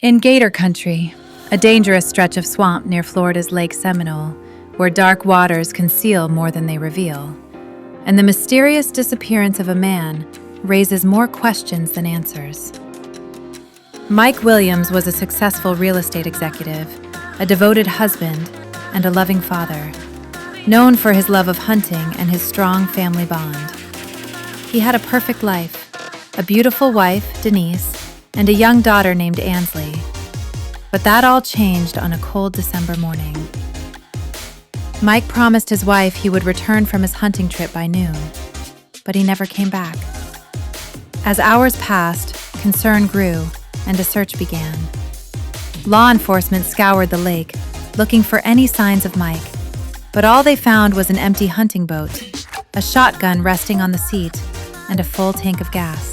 In Gator Country, a dangerous stretch of swamp near Florida's Lake Seminole, where dark waters conceal more than they reveal, and the mysterious disappearance of a man raises more questions than answers. Mike Williams was a successful real estate executive, a devoted husband, and a loving father, known for his love of hunting and his strong family bond. He had a perfect life, a beautiful wife, Denise, and a young daughter named Ansley. But that all changed on a cold December morning. Mike promised his wife he would return from his hunting trip by noon, but he never came back. As hours passed, concern grew, and a search began. Law enforcement scoured the lake, looking for any signs of Mike, but all they found was an empty hunting boat, a shotgun resting on the seat, and a full tank of gas.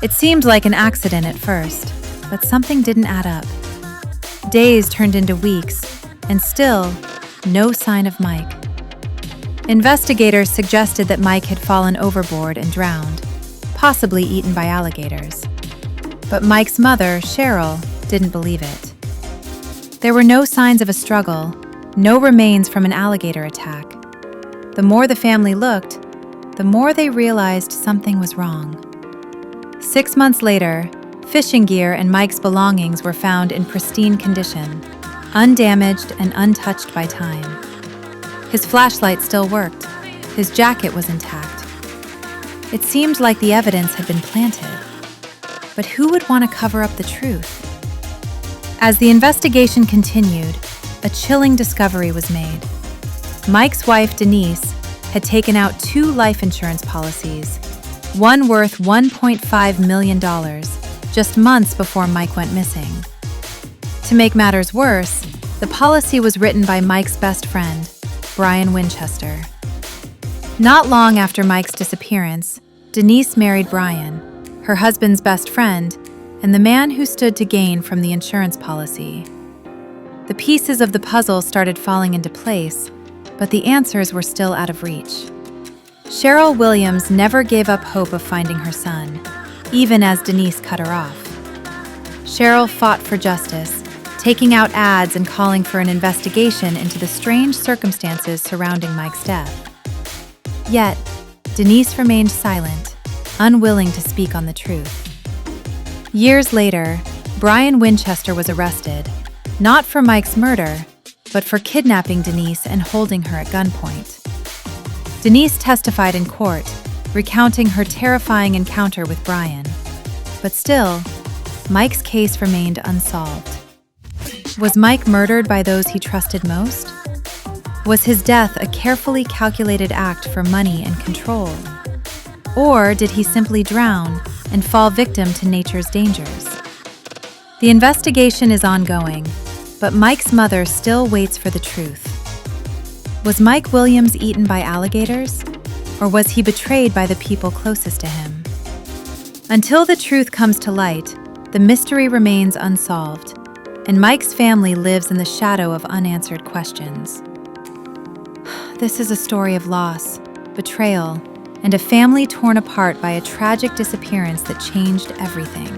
It seemed like an accident at first, but something didn't add up. Days turned into weeks, and still, no sign of Mike. Investigators suggested that Mike had fallen overboard and drowned, possibly eaten by alligators. But Mike's mother, Cheryl, didn't believe it. There were no signs of a struggle, no remains from an alligator attack. The more the family looked, the more they realized something was wrong. 6 months later, fishing gear and Mike's belongings were found in pristine condition, undamaged and untouched by time. His flashlight still worked. His jacket was intact. It seemed like the evidence had been planted. But who would want to cover up the truth? As the investigation continued, a chilling discovery was made. Mike's wife, Denise, had taken out 2 life insurance policies, one worth $1.5 million, just months before Mike went missing. To make matters worse, the policy was written by Mike's best friend, Brian Winchester. Not long after Mike's disappearance, Denise married Brian, her husband's best friend, and the man who stood to gain from the insurance policy. The pieces of the puzzle started falling into place, but the answers were still out of reach. Cheryl Williams never gave up hope of finding her son, even as Denise cut her off. Cheryl fought for justice, taking out ads and calling for an investigation into the strange circumstances surrounding Mike's death. Yet, Denise remained silent, unwilling to speak on the truth. Years later, Brian Winchester was arrested, not for Mike's murder, but for kidnapping Denise and holding her at gunpoint. Denise testified in court, recounting her terrifying encounter with Brian. But still, Mike's case remained unsolved. Was Mike murdered by those he trusted most? Was his death a carefully calculated act for money and control? Or did he simply drown and fall victim to nature's dangers? The investigation is ongoing, but Mike's mother still waits for the truth. Was Mike Williams eaten by alligators, or was he betrayed by the people closest to him? Until the truth comes to light, the mystery remains unsolved, and Mike's family lives in the shadow of unanswered questions. This is a story of loss, betrayal, and a family torn apart by a tragic disappearance that changed everything.